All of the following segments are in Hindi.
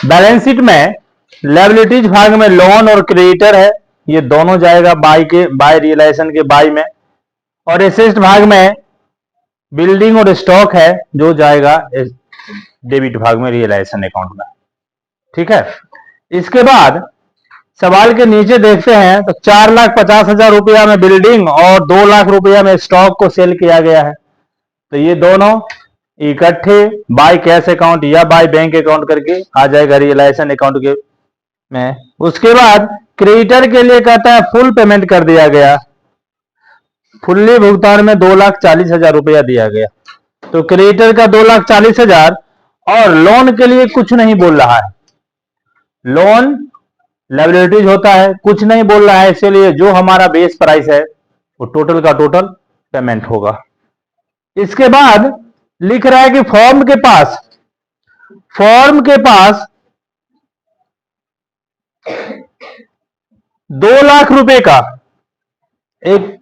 बैलेंस शीट में लायबिलिटीज भाग में लोन और क्रेडिटर है, ये दोनों जाएगा बाय रियलाइजेशन के बाय में, और एसेट भाग में बिल्डिंग और स्टॉक है जो जाएगा डेबिट भाग में रियलाइजेशन अकाउंट में। ठीक है, इसके बाद सवाल के नीचे देखते हैं तो 4,50,000 रुपया में बिल्डिंग और 2 लाख रुपया में स्टॉक को सेल किया गया है। तो ये दोनों इकट्ठे बाय कैश अकाउंट या बाय बैंक अकाउंट करके आ जाएगा रियलाइजेशन अकाउंट के में। उसके बाद क्रेडिटर के लिए कहता है फुल पेमेंट कर दिया गया, फुल्ली भुगतान में 2,40,000 रुपया दिया गया। तो क्रेडिटर का 2,40,000 और लोन के लिए कुछ नहीं बोल रहा है, लोन लायबिलिटीज होता है, कुछ नहीं बोल रहा है, इसलिए जो हमारा बेस प्राइस है वो टोटल का टोटल पेमेंट होगा। इसके बाद लिख रहा है कि फॉर्म के पास 2 लाख रुपए का एक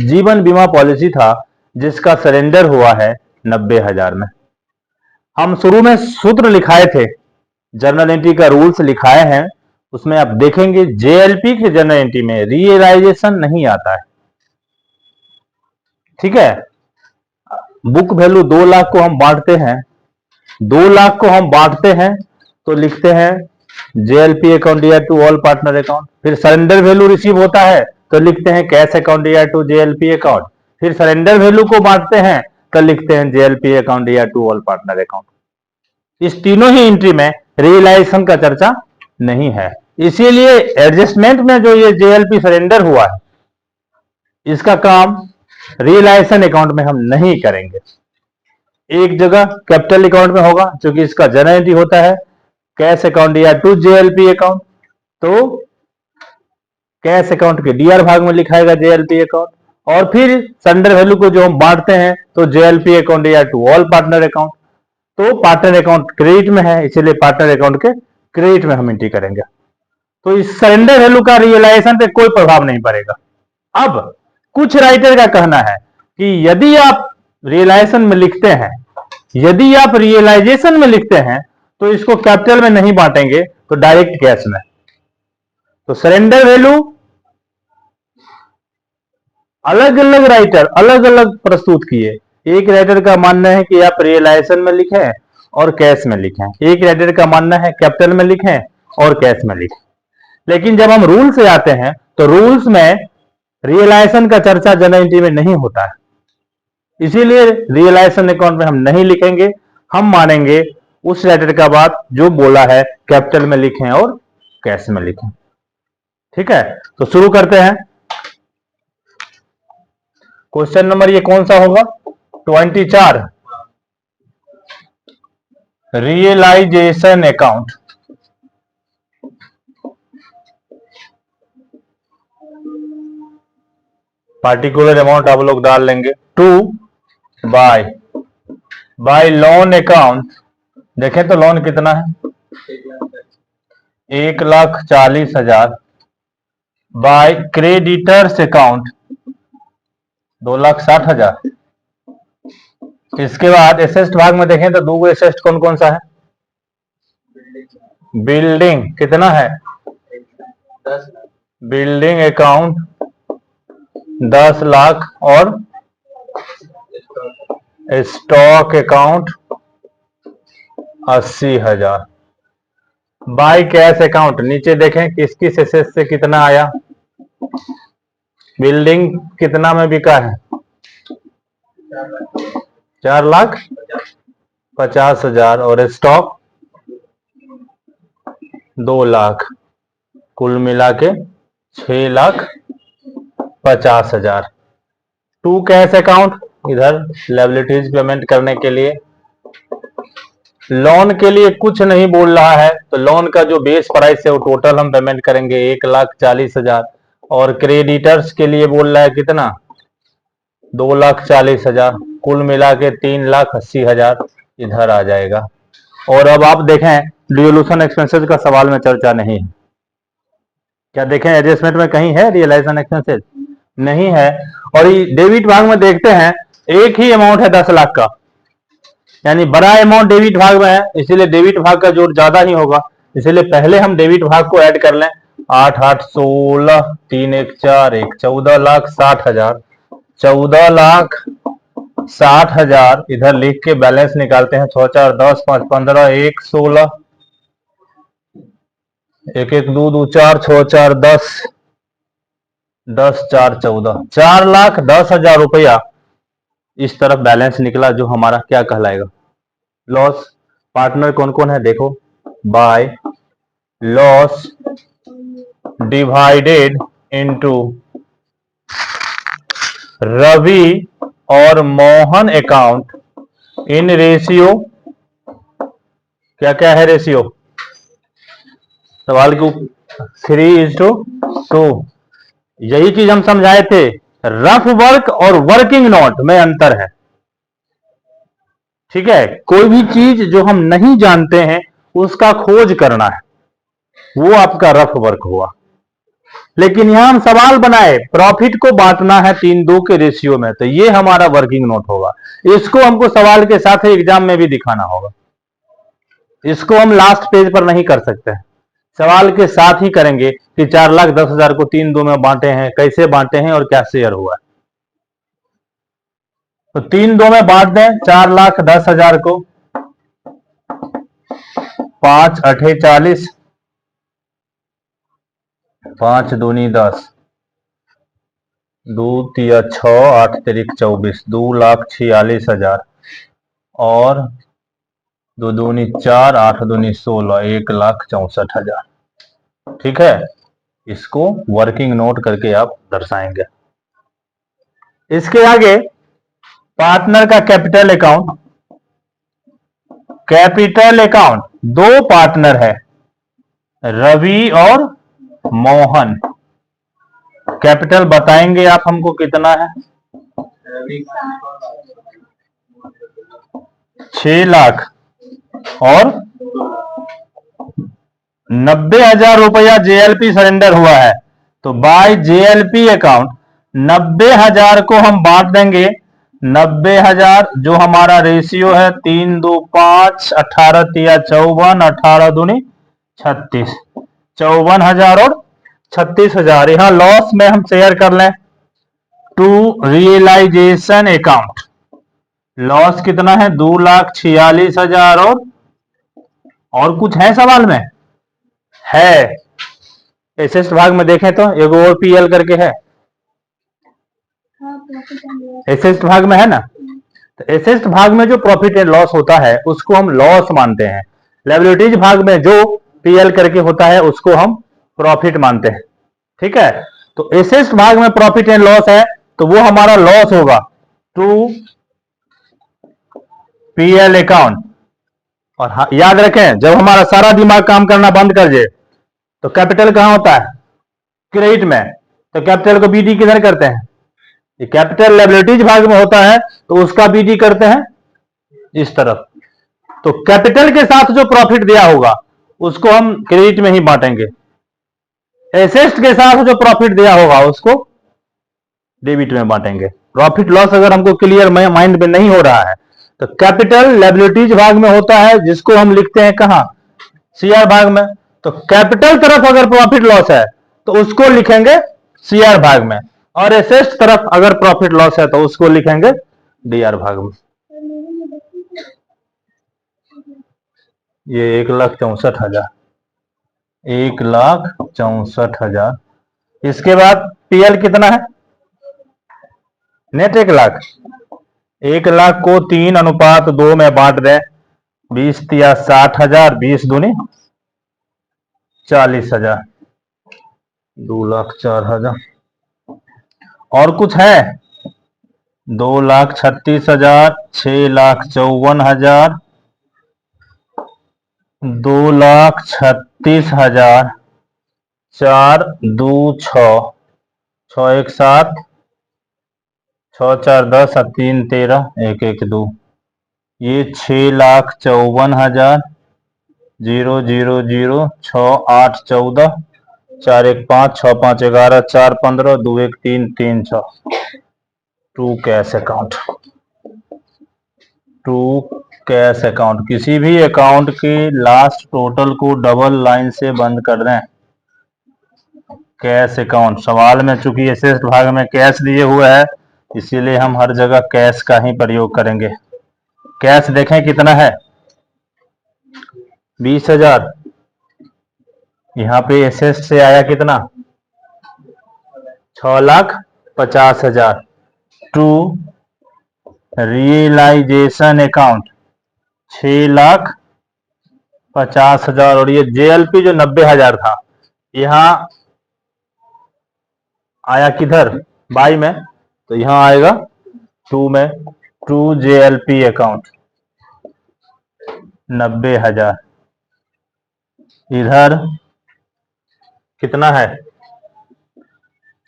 जीवन बीमा पॉलिसी था जिसका सरेंडर हुआ है 90,000 में। हम शुरू में सूत्र लिखाए थे, जर्नल एंट्री का रूल्स लिखाए हैं, उसमें आप देखेंगे जेएलपी के जर्नल एंट्री में रियलाइजेशन नहीं आता है। ठीक है, बुक वैल्यू 2 लाख को हम बांटते हैं, 2 लाख को हम बांटते हैं तो लिखते हैं जेएलपी अकाउंट या टू ऑल पार्टनर अकाउंट। फिर सरेंडर वैल्यू रिसीव होता है तो लिखते हैं कैश अकाउंट या टू जेएलपी अकाउंट। फिर सरेंडर वैल्यू को बांटते हैं तो लिखते हैं जेएलपी अकाउंट या टू ऑल पार्टनर अकाउंट। इस तीनों ही एंट्री में रियलाइजेशन का चर्चा नहीं है, इसीलिए एडजस्टमेंट में जो ये जेएलपी सरेंडर हुआ है इसका काम रियलाइजेशन अकाउंट में हम नहीं करेंगे। एक जगह कैपिटल अकाउंट में होगा क्योंकि इसका जर्नल एंट्री होता है कैश अकाउंट या टू जेएलपी अकाउंट, तो कैश अकाउंट के डीआर भाग में लिखाएगा जेएलपी अकाउंट, और फिर सरेंडर वैल्यू को जो हम बांटते हैं तो जेएलपी अकाउंट या टू ऑल पार्टनर अकाउंट। तो पार्टनर अकाउंट क्रेडिट में है, इसलिए पार्टनर अकाउंट के क्रेडिट में हम एंट्री करेंगे। तो इस सरेंडर वैल्यू का रियलाइजेशन पे कोई प्रभाव नहीं पड़ेगा। अब कुछ राइटर का कहना है कि यदि आप रियलाइजेशन में लिखते हैं तो इसको कैपिटल में नहीं बांटेंगे तो डायरेक्ट कैश में। तो सरेंडर वैल्यू अलग अलग राइटर अलग अलग प्रस्तुत किए। एक राइटर का मानना है कि आप रियलाइजेशन में लिखें और कैश में लिखें, एक राइटर का मानना है कैपिटल में लिखें और कैश में लिखें। लेकिन जब हम रूल से आते हैं तो रूल्स में रियलाइजेशन का चर्चा जर्नल एंट्री में नहीं होता है, इसीलिए रियलाइजेशन अकाउंट में हम नहीं लिखेंगे। हम मानेंगे उस राइटर का बात जो बोला है कैपिटल में लिखें और कैश में लिखें। ठीक है, तो शुरू करते हैं। क्वेश्चन नंबर ये कौन सा होगा? 24, रियलाइजेशन अकाउंट। पार्टिकुलर अमाउंट आप लोग डाल लेंगे। To by loan account. देखें तो लोन कितना है? 1,40,000। By creditors account 2,60,000। इसके बाद एसेट भाग में देखें तो दो एसेट कौन कौन सा है? बिल्डिंग कितना है? 10। बिल्डिंग अकाउंट 10 लाख और stock account 80,000। By cash account नीचे देखें किस किस एसेट से कितना आया। बिल्डिंग कितना में बिका है? 4,50,000 और स्टॉक 2 लाख, कुल मिला के 6,50,000। टू कैश अकाउंट, इधर लायबिलिटीज पेमेंट करने के लिए। लोन के लिए कुछ नहीं बोल रहा है तो लोन का जो बेस प्राइस है वो टोटल हम पेमेंट करेंगे 1,40,000, और क्रेडिटर्स के लिए बोल रहा है कितना? 2,40,000, कुल मिला के 3,80,000 इधर आ जाएगा। और अब आप देखें डिवोल्यूशन एक्सपेंसेस का सवाल में चर्चा नहीं है। क्या देखें एडजस्टमेंट में कहीं है रियलाइजेशन एक्सपेंसेस? नहीं है। और डेबिट भाग में देखते हैं एक ही अमाउंट है 10 लाख का, यानी बड़ा अमाउंट डेबिट भाग में है, इसीलिए डेबिट भाग का जोड़ ज्यादा ही होगा, इसीलिए पहले हम डेबिट भाग को ऐड कर लें। 8 8 16, 3 1 4 1, 14,60,000, 14,60,000 इधर लिख के बैलेंस निकालते हैं। 6 4 10, 5 15, 1 16, 1 1 2 2 4, 6 4 10, 10 4 14, 4,10,000 रुपया इस तरफ बैलेंस निकला, जो हमारा क्या कहलाएगा, लॉस। पार्टनर कौन कौन है देखो, by loss divided into Ravi और मोहन अकाउंट इन रेशियो, क्या क्या है रेशियो, सवाल को 3:2। यही चीज हम समझाए थे, रफ वर्क और वर्किंग नोट में अंतर है। ठीक है, कोई भी चीज जो हम नहीं जानते हैं उसका खोज करना है, वो आपका रफ वर्क हुआ। लेकिन यहां हम सवाल बनाए, प्रॉफिट को बांटना है 3:2 के रेशियो में, तो ये हमारा वर्किंग नोट होगा। इसको हमको सवाल के साथ ही एग्जाम में भी दिखाना होगा, इसको हम लास्ट पेज पर नहीं कर सकते, सवाल के साथ ही करेंगे कि 4,10,000 को 3:2 में बांटे हैं, कैसे बांटे हैं और क्या शेयर हुआ। तो 3:2 में बांट दें 4,10,000 को, 5 8 40, 5 दूनी 10, 2 तिया 6, 8 तिरिक 24, 2,46,000 और 2 दूनी 4, 8 दूनी 16, 1,64,000। ठीक है, इसको वर्किंग नोट करके आप दर्शाएंगे। इसके आगे पार्टनर का कैपिटल अकाउंट। कैपिटल अकाउंट, दो पार्टनर है, रवि और मोहन। कैपिटल बताएंगे आप हमको कितना है, 6 लाख और 90,000 रुपया जेएलपी सरेंडर हुआ है। तो बाय जेएलपी अकाउंट 90,000 को हम बांट देंगे। 90,000 जो हमारा रेशियो है 3 2 5, 18 तिया 54, 18 दूनी 36, 54,000 और 36,000। यहां लॉस में हम शेयर कर लें टू रियलाइजेशन अकाउंट। लॉस कितना है, 2,46,000 और कुछ है सवाल में है, एसेस्ट भाग में देखें तो एगो और पीएल करके है, एसेस्ट भाग में है ना। तो एसेस्ट भाग में जो प्रॉफिट एंड लॉस होता है उसको हम लॉस मानते हैं। लायबिलिटीज भाग में जो पीएल करके होता है उसको हम प्रॉफिट मानते हैं। ठीक है, तो एसेस्ट भाग में प्रॉफिट एंड लॉस है तो वो हमारा लॉस होगा टू पीएल अकाउंट। और याद रखें, जब हमारा सारा दिमाग काम करना बंद कर दे तो कैपिटल कहां होता है, क्रेडिट में, तो कैपिटल को बीडी किधर करते हैं, ये कैपिटल लायबिलिटीज भाग में होता है तो उसका बीडी करते हैं इस तरफ। तो कैपिटल के साथ जो प्रॉफिट दिया होगा उसको हम क्रेडिट में ही बांटेंगे, एसेस्ट के साथ जो प्रॉफिट दिया होगा उसको डेबिट में बांटेंगे। प्रॉफिट लॉस अगर हमको क्लियर माइंड में नहीं हो रहा है तो कैपिटल लायबिलिटीज भाग में होता है जिसको हम लिखते हैं कहां, सीआर भाग में। तो कैपिटल तरफ अगर प्रॉफिट लॉस है तो उसको लिखेंगे सीआर भाग में, और एसेस्ट तरफ अगर प्रॉफिट लॉस है तो उसको लिखेंगे डीआर भाग में। ये 1,64,000, 1,64,000। इसके बाद पीएल कितना है, नेट 1 लाख। 1 लाख को 3:2 में बांट दें, 20 तिया 60,000, 20 दूनी 40,000, 2,04,000। और कुछ है, 2,36,000, 6,54,000, 2,36,000, 4 2 6, 6 1 7, 6 4 10, 3 13, 1 1 2, ये 6,54,000, 0 0 0, 6 8 14, 4 1 5, 6 5 11, 4 15, 2 1 3, 3 6। To cash account, to cash account, किसी भी अकाउंट के लास्ट टोटल को डबल लाइन से बंद कर दें। कैश अकाउंट, सवाल में चूंकि एसेट भाग में कैश दिए हुए है इसीलिए हम हर जगह कैश का ही प्रयोग करेंगे। कैश देखें कितना है, 20,000। यहाँ पे एसेट से आया कितना, 6,50,000। टू रियलाइजेशन अकाउंट 6,50,000 और ये जेएलपी जो 90,000 था यहाँ आया किधर, बाई में, तो यहाँ आएगा टू में, टू जेएलपी अकाउंट 90,000। इधर कितना है,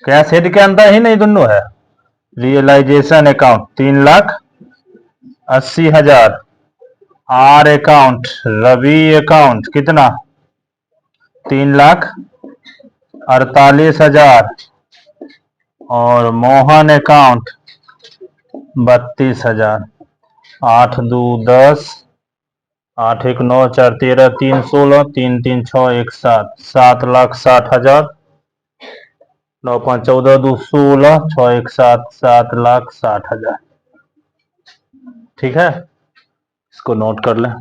कैश हेड के अंदर ही नहीं दोनों है, realisation account 3,80,000। R account, Ravi account कितना, 3,48,000 और मोहन अकाउंट 32,000। 8 2 10, 8 1 9 4 13 3 16 3 3 6 1 7, 7,60,000। 9 5 14 2 16 6 1 7, 7,60,000। ठीक है, इसको नोट कर लें।